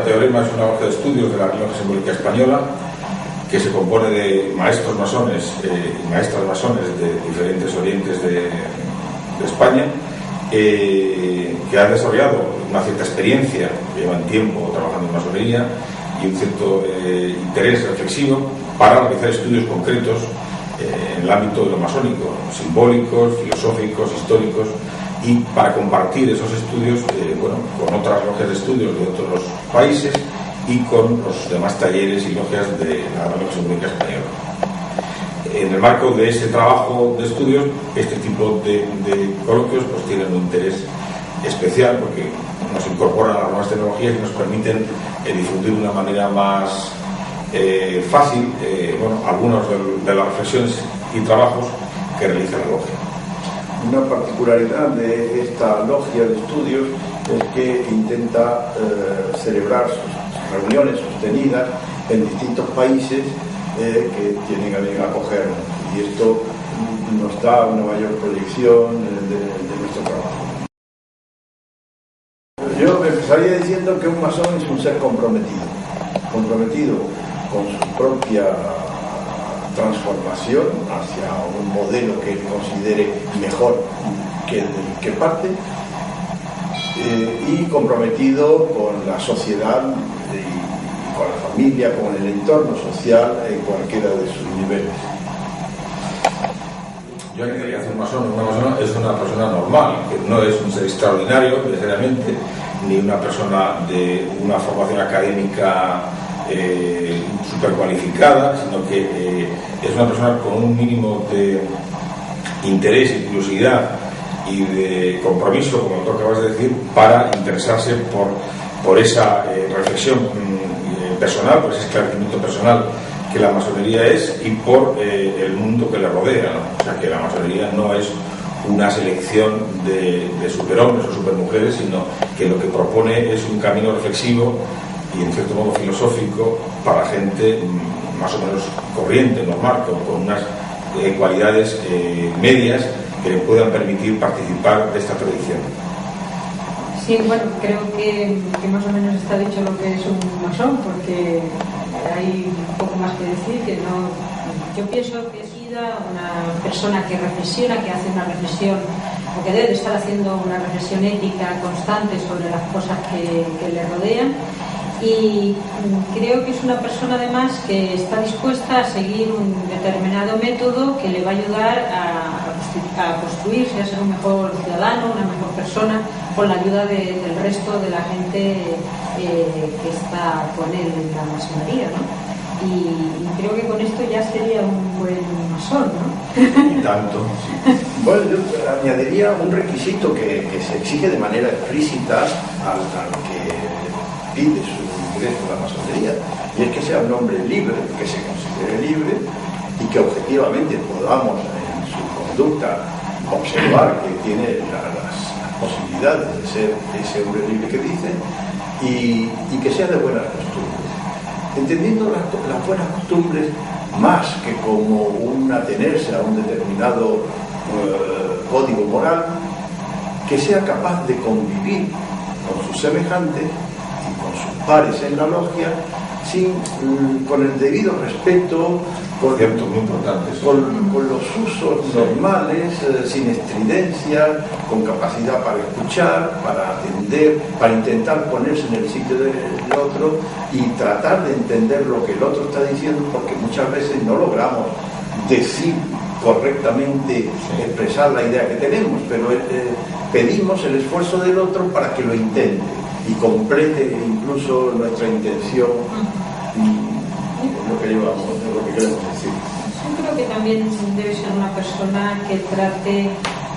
Teorema es una logia de estudios de la Logia Simbólica Española que se compone de maestros masones y maestras masones de diferentes orientes de España que han desarrollado una cierta experiencia, que llevan tiempo trabajando en masonería y un cierto interés reflexivo para realizar estudios concretos en el ámbito de lo masónico, simbólicos, filosóficos, históricos, y para compartir esos estudios con otras logias de estudios de otros países y con los demás talleres y logias de la Logia Simbólica Española. En el marco de ese trabajo de estudios, este tipo de coloquios pues tienen un interés especial porque nos incorporan a las nuevas tecnologías y nos permiten difundir de una manera más fácil algunas de las reflexiones y trabajos que realiza la logia. Una particularidad de esta logia de estudios es que intenta celebrar sus reuniones sostenidas en distintos países que tienen a bien acogernos, y esto nos da una mayor proyección de nuestro trabajo. Yo empezaría diciendo que un masón es un ser comprometido con su propia transformación hacia un modelo que él considere mejor que el del que parte, y comprometido con la sociedad y con la familia, con el entorno social en cualquiera de sus niveles. Yo añadiría que un masón o una masona es una persona normal, que no es un ser extraordinario necesariamente, ni una persona de una formación académica súper cualificada, sino que es una persona con un mínimo de interés y curiosidad y de compromiso, como tú acabas de decir, para interesarse por esa reflexión personal, por ese esclarecimiento personal que la masonería es, y por el mundo que le rodea, ¿no? O sea, que la masonería no es una selección de superhombres o supermujeres, sino que lo que propone es un camino reflexivo y en cierto modo filosófico para gente más o menos corriente, normal, con unas cualidades medias que le puedan permitir participar de esta tradición. Sí, bueno, creo que más o menos está dicho lo que es un masón, porque hay un poco más que decir, que no. Yo pienso que es una persona que reflexiona, que hace una reflexión, o que debe estar haciendo una reflexión ética constante sobre las cosas que le rodean. Y creo que es una persona además que está dispuesta a seguir un determinado método que le va a ayudar a construirse, a ser un mejor ciudadano, una mejor persona, con la ayuda del resto de la gente que está con él en la masonería, ¿no? Y creo que con esto ya sería un buen masón, ¿no? Y tanto, sí. Bueno, yo añadiría un requisito que se exige de manera explícita al que pide su ingreso a la masonería, y es que sea un hombre libre, que se considere libre y que objetivamente podamos en su conducta observar que tiene las posibilidades de ser ese hombre libre que dice, y que sea de buenas costumbres, entendiendo las buenas costumbres más que como un atenerse a un determinado código moral, que sea capaz de convivir con sus semejantes y con sus pares en la logia con el debido respeto, por cierto, muy importante, con los usos normales, sin estridencia, con capacidad para escuchar, para atender, para intentar ponerse en el sitio del otro y tratar de entender lo que el otro está diciendo, porque muchas veces no logramos decir correctamente, expresar la idea que tenemos, pero pedimos el esfuerzo del otro para que lo intente y complete incluso nuestra intención lo que llevamos, lo que queremos decir. Yo creo que también debe ser una persona que trate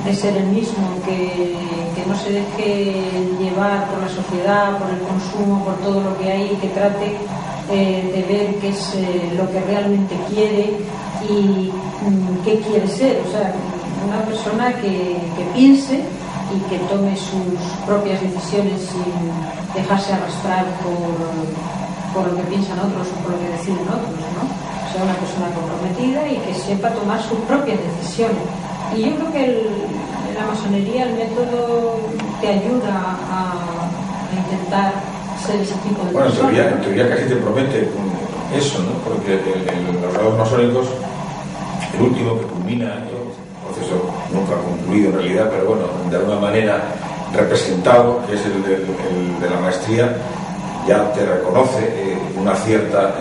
de ser el mismo, que no se deje llevar por la sociedad, por el consumo, por todo lo que hay, y que trate de ver qué es lo que realmente quiere y qué quiere ser. O sea, una persona que piense y que tome sus propias decisiones sin dejarse arrastrar por lo que piensan otros o por lo que deciden otros, ¿no? O sea, una persona comprometida y que sepa tomar sus propias decisiones. Y yo creo que en la masonería el método te ayuda a intentar ser ese tipo de persona. Bueno, en teoría casi te promete eso, ¿no? Porque los grados masónicos, el último que culmina, un proceso nunca concluido en realidad, pero bueno, de alguna manera representado, que es el de la maestría, ya te reconoce una cierta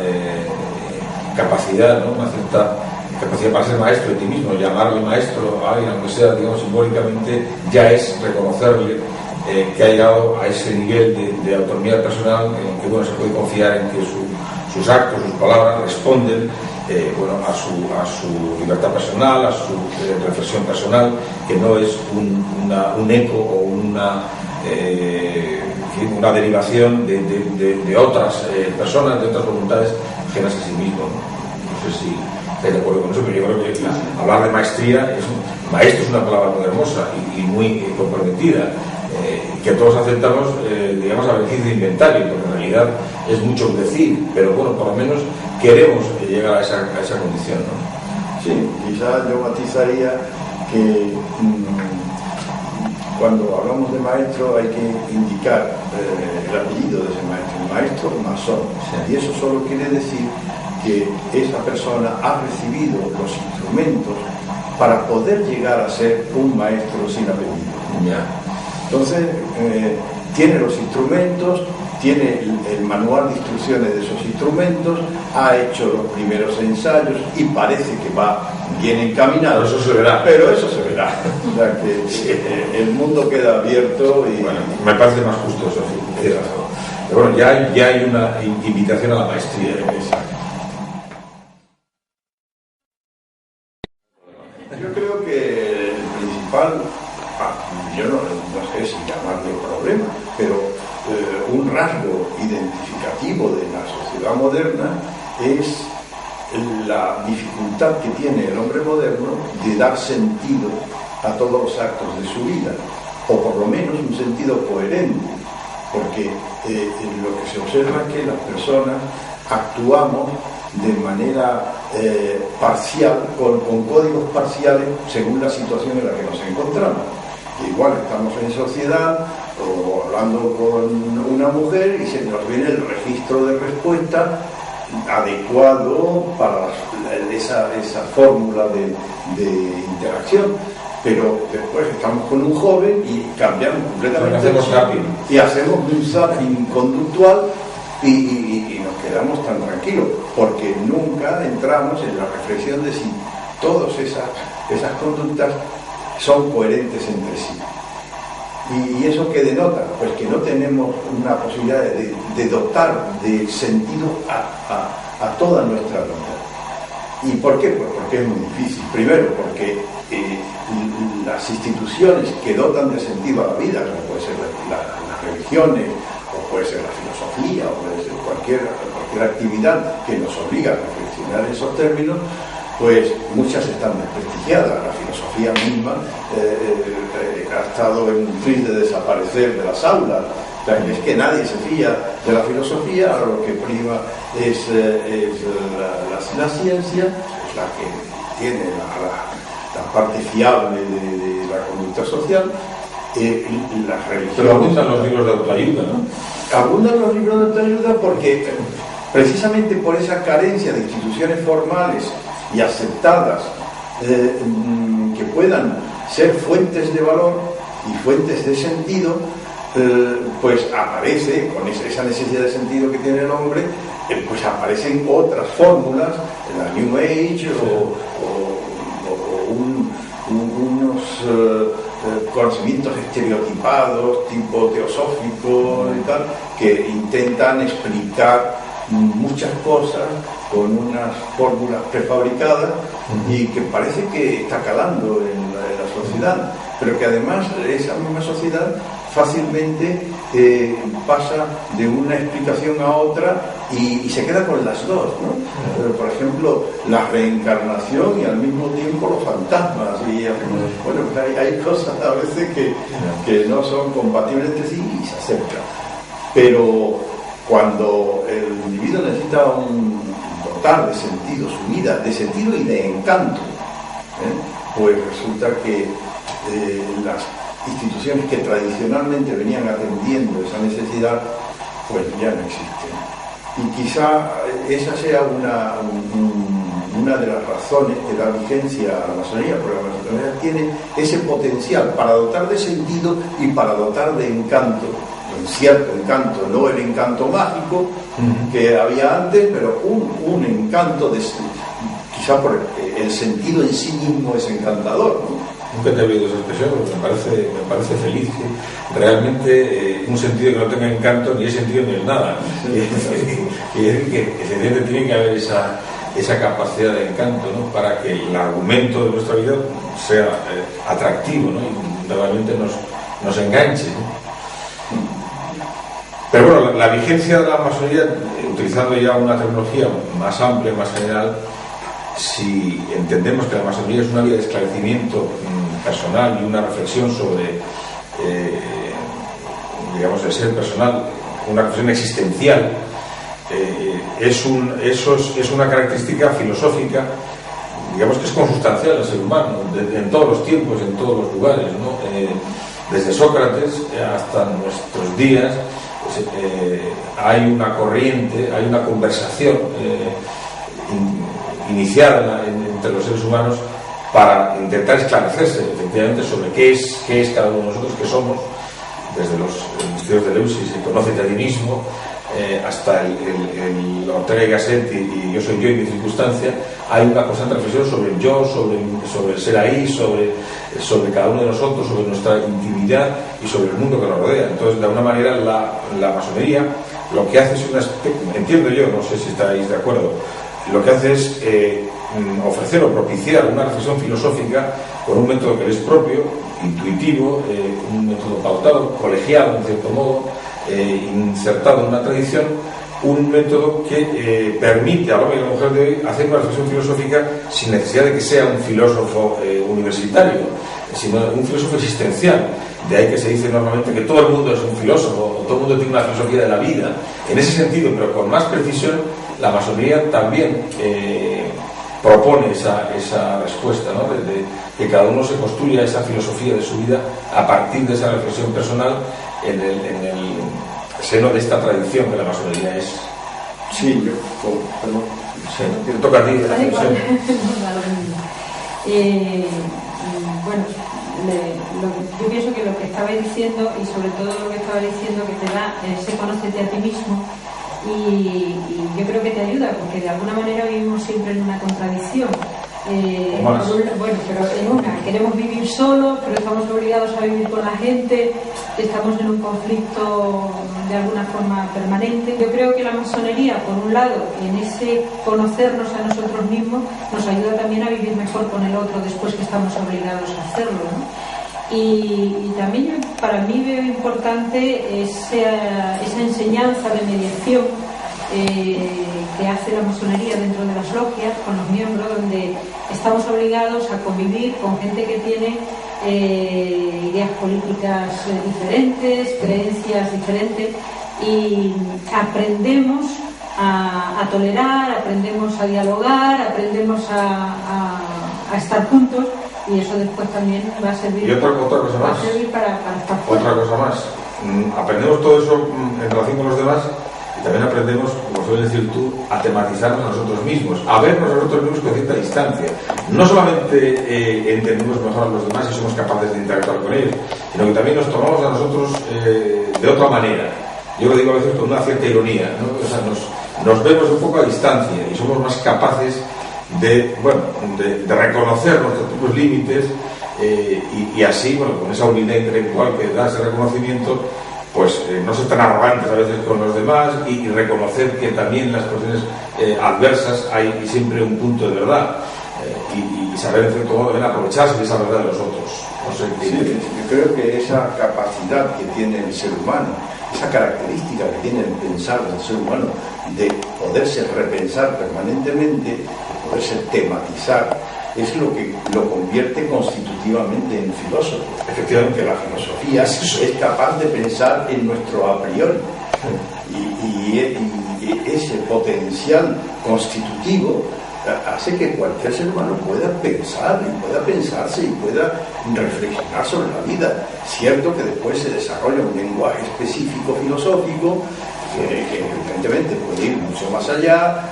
capacidad, ¿no? Una cierta capacidad para ser maestro de ti mismo. Llamarle maestro a alguien, aunque sea, digamos, simbólicamente, ya es reconocerle que ha llegado a ese nivel de autonomía personal en que, bueno, se puede confiar en que sus actos, sus palabras responden bueno, a su libertad personal, a su reflexión personal, que no es un eco o una derivación de otras personas, de otras voluntades ajenas a sí mismo, ¿no? No sé si estáis de acuerdo con eso, pero yo creo que hablar de maestría, maestro es una palabra muy hermosa y muy comprometida, que todos aceptamos, digamos, a beneficio de inventario, porque en realidad es mucho decir, pero bueno, por lo menos queremos llegar a esa condición, ¿no? Sí, quizás yo matizaría que cuando hablamos de maestro hay que indicar el apellido de ese maestro masón, sí. Y eso solo quiere decir que esa persona ha recibido los instrumentos para poder llegar a ser un maestro sin apellido. Ya. Entonces, tiene los instrumentos, tiene el manual de instrucciones de esos instrumentos, ha hecho los primeros ensayos y parece que va bien encaminado. Pero eso se verá. Pero eso se verá. O sea, que el mundo queda abierto y... Bueno, me parece más justo eso, sí. Pero bueno, ya hay una invitación a la maestría. Yo creo que el principal, yo no sé si llamarlo problema, pero un rasgo identificativo de la sociedad moderna es la dificultad que tiene el hombre moderno de dar sentido a todos los actos de su vida, o por lo menos un sentido coherente, porque lo que se observa es que las personas actuamos de manera parcial, con códigos parciales según la situación en la que nos encontramos. Igual estamos en sociedad o hablando con una mujer y se nos viene el registro de respuesta adecuado para esa fórmula de interacción, pero después estamos con un joven y cambiamos completamente y hacemos un zapping conductual y nos quedamos tan tranquilos porque nunca entramos en la reflexión de si todas esas conductas son coherentes entre sí. ¿Y eso qué denota? Pues que no tenemos una posibilidad de dotar de sentido a toda nuestra vida. ¿Y por qué? Pues porque es muy difícil. Primero, porque las instituciones que dotan de sentido a la vida, como puede ser las religiones, o puede ser la filosofía, o puede ser cualquier actividad que nos obliga a reflexionar en esos términos, pues muchas están desprestigiadas. La filosofía misma ha estado en un tris de desaparecer de las aulas. O sea, es que nadie se fía de la filosofía, ahora lo que prima es la ciencia, es la que tiene la parte fiable de la conducta social. Las religiones... Pero abundan los libros de autoayuda, ¿no? Abundan los libros de autoayuda porque precisamente por esa carencia de instituciones formales y aceptadas que puedan ser fuentes de valor y fuentes de sentido, pues aparece, con esa necesidad de sentido que tiene el hombre, pues aparecen otras fórmulas, la New Age o unos conocimientos estereotipados, tipo teosófico y tal, que intentan explicar muchas cosas con unas fórmulas prefabricadas y que parece que está calando en la sociedad. pero que además esa misma sociedad fácilmente pasa de una explicación a otra y se queda con las dos, ¿no? Por ejemplo, la reencarnación y al mismo tiempo los fantasmas. Y bueno, pues hay cosas a veces que no son compatibles entre sí y se acercan. Pero cuando el individuo necesita dotar de sentido su vida, de sentido y de encanto, pues resulta que las instituciones que tradicionalmente venían atendiendo esa necesidad, pues ya no existen. Y quizá esa sea una de las razones que da vigencia a la masonería, porque la masonería tiene ese potencial para dotar de sentido y para dotar de encanto, un cierto encanto, no el encanto mágico que había antes, pero un encanto quizá por el sentido en sí mismo es encantador, ¿no? Nunca te he oído esa expresión, porque me parece feliz. Realmente un sentido que no tenga encanto ni es sentido ni es nada. Y es decir, que evidentemente tiene que haber esa capacidad de encanto, ¿no? Para que el argumento de nuestra vida sea atractivo, ¿no? Y realmente nos enganche, ¿no? Pero bueno, la vigencia de la masonería, utilizando ya una terminología más amplia, más general, si entendemos que la masonería es una vía de esclarecimiento personal y una reflexión sobre, digamos, el ser personal, una reflexión existencial, es una característica filosófica, digamos, que es consustancial al ser humano, en todos los tiempos, en todos los lugares, ¿no? Desde Sócrates hasta nuestros días, pues, hay una corriente, hay una conversación iniciada entre los seres humanos para intentar esclarecerse efectivamente sobre qué es cada uno de nosotros, qué somos, desde los estudios de Leusis, el Conócete a ti mismo, hasta el Ortega y Gasset y Yo soy yo y mi circunstancia. Hay una constante reflexión sobre el yo, sobre el ser ahí, sobre cada uno de nosotros, sobre nuestra intimidad y sobre el mundo que nos rodea. Entonces, de alguna manera, la masonería lo que hace es entiendo yo, no sé si estáis de acuerdo, lo que hace es ofrecer o propiciar una reflexión filosófica con un método que es propio, intuitivo, un método pautado, colegiado en cierto modo, insertado en una tradición, un método que permite al hombre y a la mujer de hoy hacer una reflexión filosófica sin necesidad de que sea un filósofo universitario, sino un filósofo existencial. De ahí que se dice normalmente que todo el mundo es un filósofo, o todo el mundo tiene una filosofía de la vida. En ese sentido, pero con más precisión, la masonería también propone esa respuesta, ¿no? De que cada uno se construya esa filosofía de su vida a partir de esa reflexión personal en el seno de esta tradición que la masonería es. Sí, perdón. Sí, te toca a ti la reflexión. Bueno, yo pienso que lo que estaba diciendo, y sobre todo lo que estaba diciendo que te da ese conócete a ti mismo, y yo creo que te ayuda, porque de alguna manera vivimos siempre en una contradicción. Bueno, pero en una, queremos vivir solos, pero estamos obligados a vivir con la gente, estamos en un conflicto de alguna forma permanente. Yo creo que la masonería, por un lado, en ese conocernos a nosotros mismos, nos ayuda también a vivir mejor con el otro después que estamos obligados a hacerlo, ¿no? Y también para mí veo importante esa enseñanza de mediación que hace la masonería dentro de las logias con los miembros, donde estamos obligados a convivir con gente que tiene ideas políticas diferentes, creencias diferentes, y aprendemos a tolerar, aprendemos a dialogar, aprendemos a estar juntos, y eso después también va a servir, y otra cosa más, para estar juntos. Otra cosa más, aprendemos todo eso en relación con los demás. También aprendemos, como sueles decir tú, a tematizarnos a nosotros mismos, a vernos a nosotros mismos con cierta distancia. No solamente entendemos mejor a los demás y somos capaces de interactuar con ellos, sino que también nos tomamos a nosotros de otra manera. Yo lo digo a veces con una cierta ironía, ¿no? O sea, nos vemos un poco a distancia y somos más capaces de reconocer nuestros propios límites y así, bueno, con esa unidad intelectual que da ese reconocimiento, pues no ser tan arrogantes a veces con los demás y reconocer que también en las cuestiones adversas hay siempre un punto de verdad y saber en cierto modo también aprovecharse de esa verdad de los otros. No sé qué. Sí, yo creo que esa capacidad que tiene el ser humano, esa característica que tiene el pensar del ser humano, de poderse repensar permanentemente, de poderse tematizar, es lo que lo convierte constitutivamente en filósofo. Efectivamente, la filosofía es capaz de pensar en nuestro a priori. Y ese potencial constitutivo hace que cualquier ser humano pueda pensar y pueda pensarse y pueda reflexionar sobre la vida. Cierto que después se desarrolla un lenguaje específico filosófico que evidentemente puede ir mucho más allá,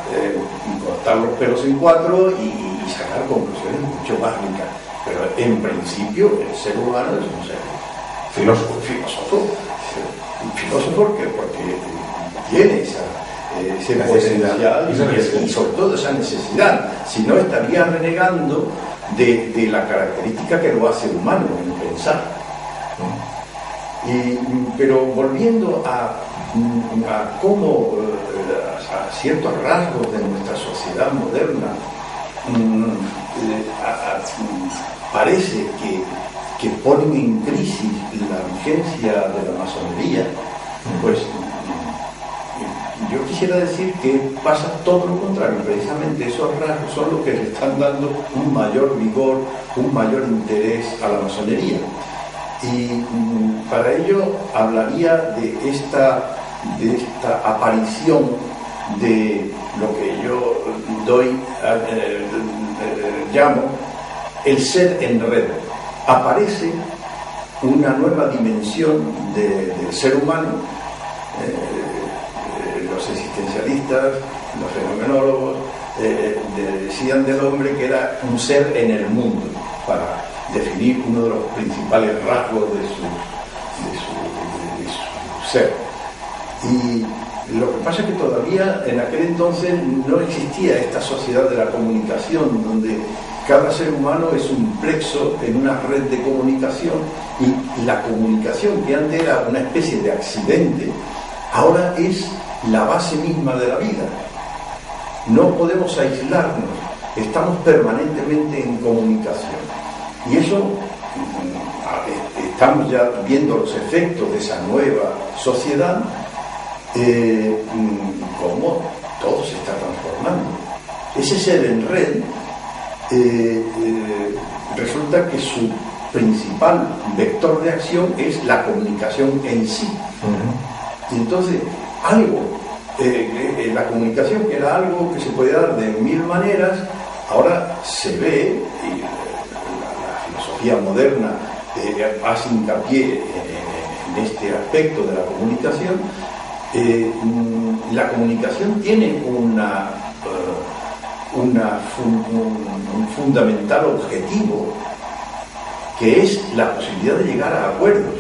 cortar los pelos en cuatro y sacar conclusiones mucho más ricas. Pero en principio el ser humano es un ser filósofo. Filósofo porque tiene ese potencial y sobre todo esa necesidad. Si no, estaría renegando de la característica que lo hace humano, el pensar. Pero volviendo a cómo a ciertos rasgos de nuestra sociedad moderna parece que ponen en crisis la vigencia de la masonería, pues yo quisiera decir que pasa todo lo contrario. Precisamente esos rasgos son los que le están dando un mayor vigor, un mayor interés a la masonería. Y para ello hablaría de esta aparición de lo que yo llamo el ser en red. Aparece una nueva dimensión del ser humano. Los existencialistas, los fenomenólogos decían del hombre que era un ser en el mundo, para definir uno de los principales rasgos de su ser. Y lo que pasa es que todavía en aquel entonces no existía esta sociedad de la comunicación, donde cada ser humano es un plexo en una red de comunicación, y la comunicación, que antes era una especie de accidente, ahora es la base misma de la vida. No podemos aislarnos, estamos permanentemente en comunicación. Y eso, estamos ya viendo los efectos de esa nueva sociedad, cómo todo se está transformando. Ese ser en red, resulta que su principal vector de acción es la comunicación en sí. Y entonces, la comunicación, que era algo que se puede dar de mil maneras, ahora se ve, y la filosofía moderna hace hincapié en este aspecto de la comunicación. La comunicación tiene un fundamental objetivo, que es la posibilidad de llegar a acuerdos.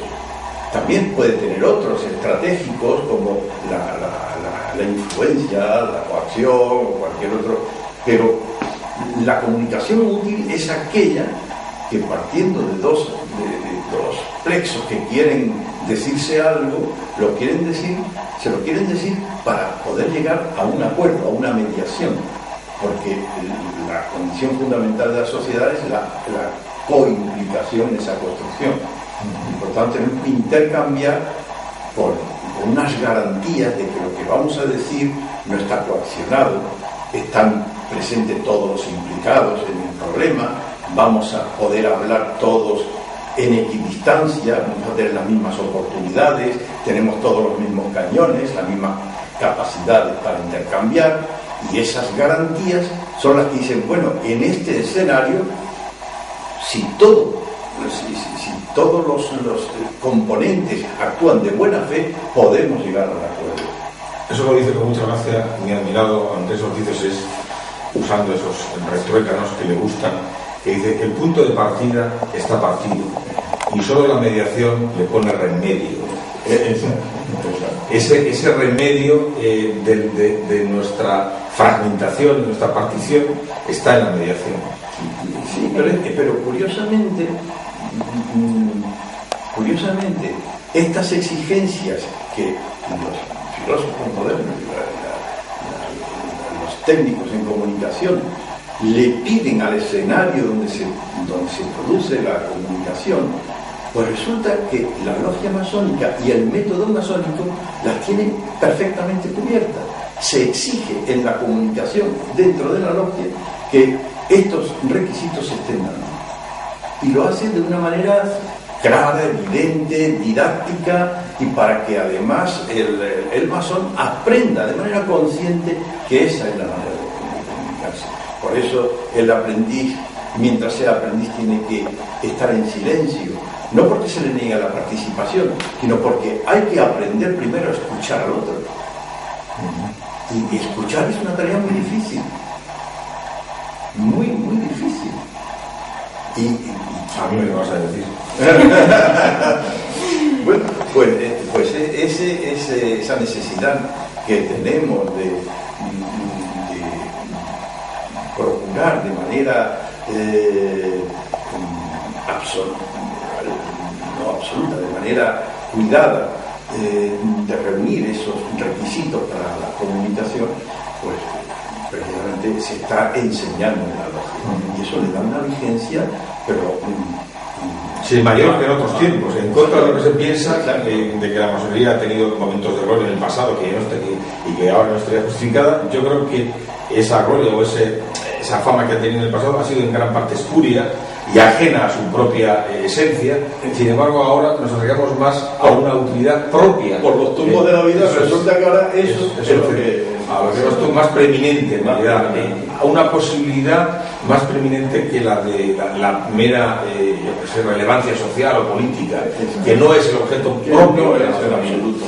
También puede tener otros estratégicos, como la influencia, la coacción o cualquier otro, pero la comunicación útil es aquella que, partiendo de dos plexos que quieren decirse algo, se lo quieren decir para poder llegar a un acuerdo, a una mediación, porque la condición fundamental de la sociedad es la coimplicación en esa construcción. Por tanto, tenemos que intercambiar por unas garantías de que lo que vamos a decir no está coaccionado, están presentes todos los implicados en el problema, vamos a poder hablar todos en equidistancia, vamos a tener las mismas oportunidades, tenemos todos los mismos cañones, las mismas capacidades para intercambiar, y esas garantías son las que dicen, bueno, en este escenario, si todos los componentes actúan de buena fe, podemos llegar al acuerdo. Eso lo dice con mucha gracia mi admirado Andrés Ortiz, es usando esos retruécanos que le gustan, que dice que el punto de partida está partido y solo la mediación le pone remedio. Ese remedio de nuestra fragmentación, de nuestra partición, está en la mediación. Sí, pero curiosamente, estas exigencias que los filósofos modernos, los técnicos en comunicación, le piden al escenario donde se produce la comunicación, pues resulta que la logia masónica y el método masónico las tienen perfectamente cubiertas. Se exige en la comunicación dentro de la logia que estos requisitos se estén dando. Y lo hacen de una manera clara, evidente, didáctica, y para que además el masón aprenda de manera consciente que esa es la manera de comunicarse. Por eso el aprendiz, mientras sea aprendiz, tiene que estar en silencio, no porque se le niega la participación, sino porque hay que aprender primero a escuchar al otro. Y escuchar es una tarea muy difícil, muy, muy difícil. A mí me lo vas a decir. Bueno, pues esa necesidad que tenemos de procurar de manera no absoluta, de manera cuidada, de reunir esos requisitos para la comunicación, pues precisamente se está enseñando en la logia. Y eso le da una vigencia, pero sí, mayor que en otros tiempos, en contra de lo que se piensa, de que la masonería ha tenido momentos de gloria en el pasado y que ahora no estaría justificada. Yo creo que esa gloria o esa fama que ha tenido en el pasado ha sido en gran parte espuria y ajena a su propia esencia. Sin embargo, ahora nos acercamos más a una utilidad propia. Por los tumbos de la vida, resulta que ahora eso es lo que es más preeminente, en realidad, a una posibilidad más preeminente que la de la mera relevancia social o política, que no es el objeto propio de la acción absoluta.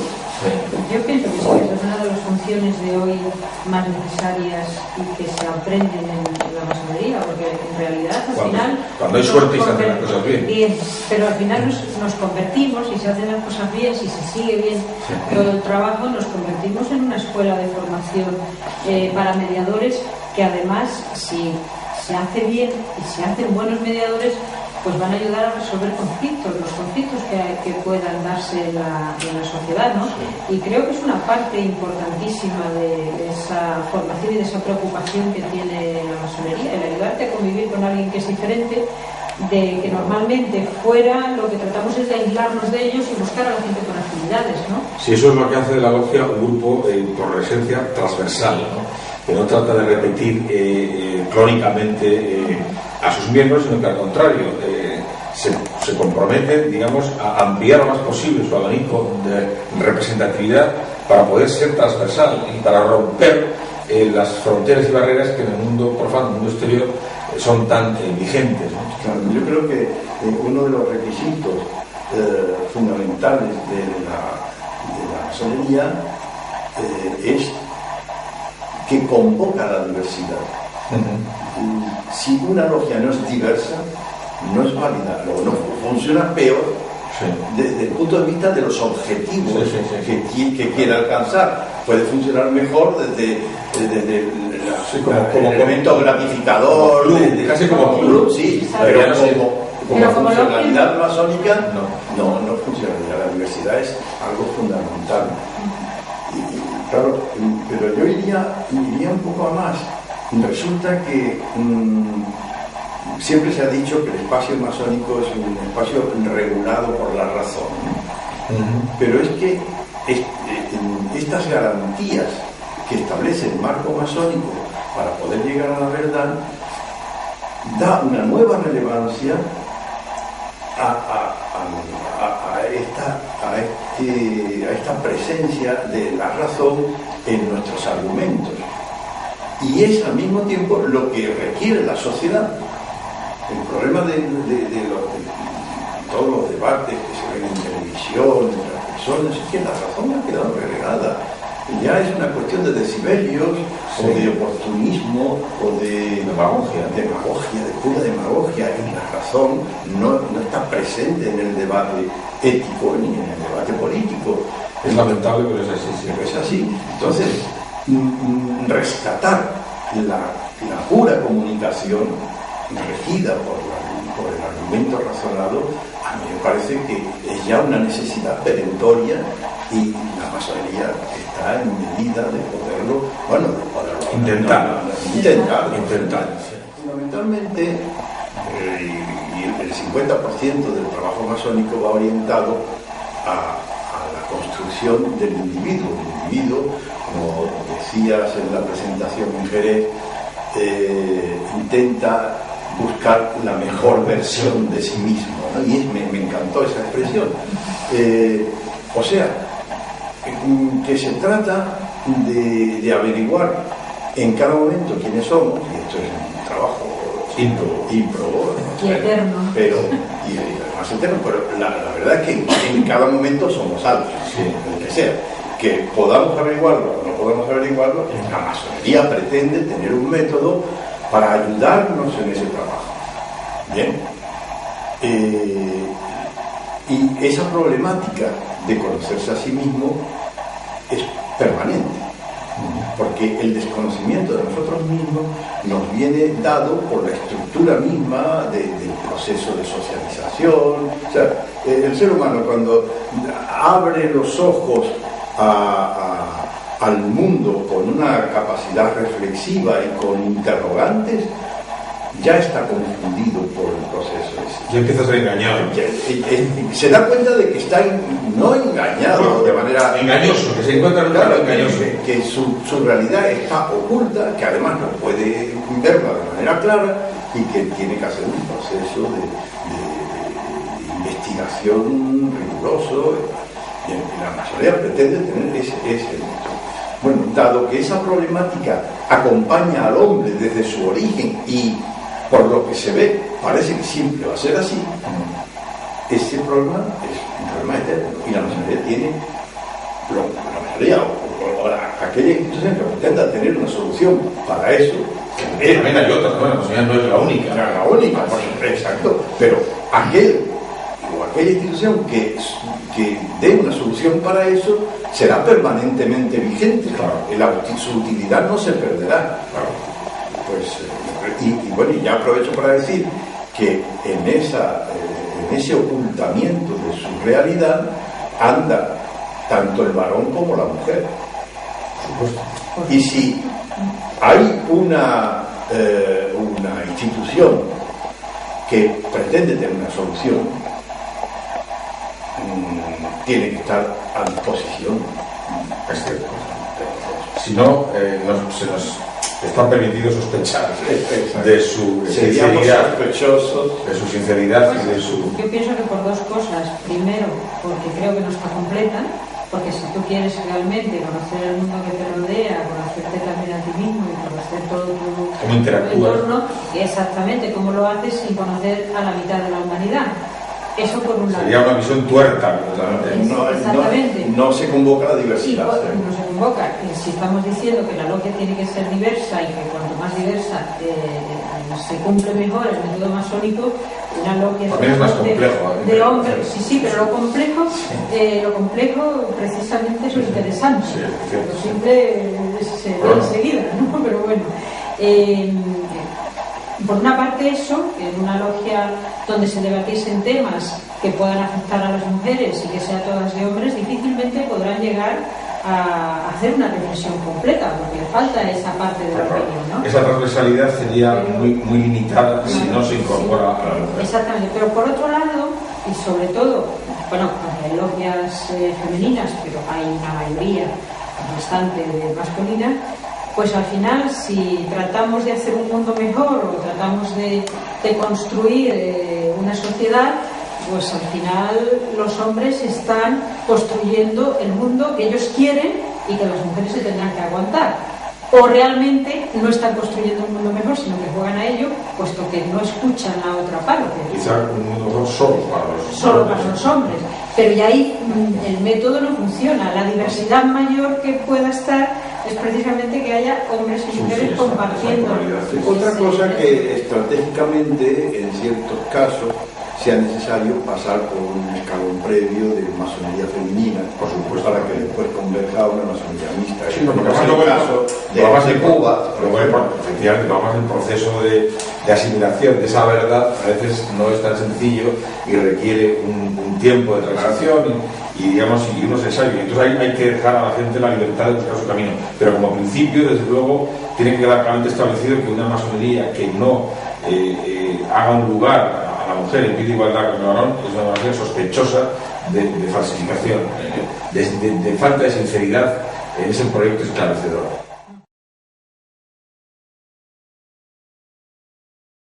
Yo pienso que sí, es una de las funciones de hoy más necesarias y que se aprenden en la masonería, porque en realidad al final... Cuando hay suerte y se hacen las cosas bien. Pero al final nos convertimos, y se hacen las cosas bien, si se sigue bien todo el trabajo, nos convertimos en una escuela de formación para mediadores que además, si se hace bien y se hacen buenos mediadores, pues van a ayudar a resolver los conflictos que puedan darse en la sociedad, ¿no? Y creo que es una parte importantísima de esa formación y de esa preocupación que tiene la masonería, el ayudarte a convivir con alguien que es diferente, de que normalmente fuera lo que tratamos es de aislarnos de ellos y buscar a la gente con afinidades, ¿no? Sí, eso es lo que hace de la logia un grupo, por esencia, transversal, ¿no? Que no trata de repetir crónicamente a sus miembros, sino que al contrario, se comprometen, digamos, a ampliar lo más posible su abanico de representatividad para poder ser transversal y para romper las fronteras y barreras que en el mundo profano, en el mundo exterior, son tan vigentes, ¿no? Claro, yo creo que uno de los requisitos fundamentales de la masonería es que convoca la diversidad. Si una logia no es diversa, no es válida, o no funciona peor desde el punto de vista de los objetivos que quiere alcanzar. Puede funcionar mejor desde el elemento gratificador, casi como club, sí, pero como funcionalidad masónica no funcionaría. La diversidad es algo fundamental. Y claro, pero yo iría un poco a más. Resulta que siempre se ha dicho que el espacio masónico es un espacio regulado por la razón, pero es que estas garantías que establece el marco masónico para poder llegar a la verdad da una nueva relevancia a esta presencia de la razón en nuestros argumentos, y es al mismo tiempo lo que requiere la sociedad. El problema de todos los debates que se ven en televisión entre las personas es que la razón ha quedado relegada. Ya es una cuestión de decibelios, o de oportunismo, o de demagogia, de pura demagogia, y la razón no está presente en el debate ético ni en el debate político. Es lamentable, pero es así. Sí. Pero es así. Entonces, rescatar la pura comunicación regida por el argumento razonado, a mí me parece que es ya una necesidad perentoria, y la masonería está en medida de poderlo, intentar. fundamentalmente, y el 50% del trabajo masónico va orientado a la construcción del individuo. El individuo, como decías en la presentación en Jerez, intenta buscar la mejor versión de sí mismo, ¿no? Y me encantó esa expresión. O sea, que se trata de averiguar en cada momento quiénes somos, y esto es un trabajo ímprobo y eterno, pero y además eterno, pero la verdad es que en cada momento somos algo, sí, el que sea. Que podamos averiguarlo o no podamos averiguarlo, la masonería pretende tener un método para ayudarnos en ese trabajo. Bien. Y esa problemática de conocerse a sí mismo es permanente, porque el desconocimiento de nosotros mismos nos viene dado por la estructura misma del proceso de socialización. O sea, el ser humano, cuando abre los ojos al mundo con una capacidad reflexiva y con interrogantes, ya está confundido por el proceso ese. Ya empieza a ser engañado. Se da cuenta de que está no engañado, de manera engañoso, que se encuentra en un claro, engañoso. Que su realidad está oculta, que además no puede verla de manera clara y que tiene que hacer un proceso de investigación riguroso. Y la masonería pretende tener ese método. Bueno, dado que esa problemática acompaña al hombre desde su origen y por lo que se ve parece que siempre va a ser así, ese problema es un problema eterno, y la masonería tiene la mayoría o aquella institución que pretenda tener una solución para eso. También hay otras, ¿no? La masonería no es la única. La única, exacto, pero aquella institución que dé una solución para eso será permanentemente vigente. Claro. Su utilidad no se perderá. Claro. Pues, bueno, y ya aprovecho para decir que en ese ocultamiento de su realidad anda tanto el varón como la mujer. Por supuesto. Y si hay una institución que pretende tener una solución, tiene que estar a disposición. Es cierto. Si no, se nos está permitido sospechar de su sinceridad, de su sinceridad y de su... Yo pienso que por dos cosas. Primero, porque creo que no está completa, porque si tú quieres realmente conocer el mundo que te rodea, conocerte también a ti mismo y conocer todo tu entorno, exactamente cómo lo haces sin conocer a la mitad de la humanidad. Eso por un lado. Sería una visión tuerta. No se convoca la diversidad. Sí, no se convoca. Si estamos diciendo que la logia tiene que ser diversa y que cuanto más diversa se cumple mejor el método masónico, una logia es más complejo, de hombres. Sí, pero lo complejo precisamente es lo interesante. Sí, lo simple se ve enseguida, ¿no? Pero bueno. Por una parte eso, en una logia donde se debatiesen temas que puedan afectar a las mujeres y que sean todas de hombres, difícilmente podrán llegar a hacer una reflexión completa, porque le falta esa parte de la opinión, ¿no? Esa transversalidad sería muy limitada si no se incorpora a la mujer. Exactamente, pero por otro lado, y sobre todo, bueno, hay logias femeninas, pero hay una mayoría bastante masculina. Pues al final, si tratamos de hacer un mundo mejor o tratamos de construir una sociedad, pues al final los hombres están construyendo el mundo que ellos quieren y que las mujeres se tendrán que aguantar. O realmente no están construyendo un mundo mejor, sino que juegan a ello, puesto que no escuchan a otra parte. Quizá un mundo solo para los hombres. Pero ya ahí el método no funciona. La diversidad mayor que pueda estar es precisamente que haya hombres y mujeres compartiendo. Otra cosa que estratégicamente, en ciertos casos, sea necesario pasar por un escalón previo de masonería femenina, por supuesto, para que después converja una masonería mixta. Sí, porque además luego de Cuba, efectivamente, vamos en proceso de asimilación de esa verdad, a veces no es tan sencillo y requiere un tiempo de traslación y digamos, y unos ensayos. Entonces hay que dejar a la gente la libertad de buscar su camino. Pero como principio, desde luego, tiene que quedar claramente establecido que una masonería que no haga un lugar a la mujer y pide igualdad con el varón, es una demostración sospechosa de falsificación, de falta de sinceridad en ese proyecto esclarecedor.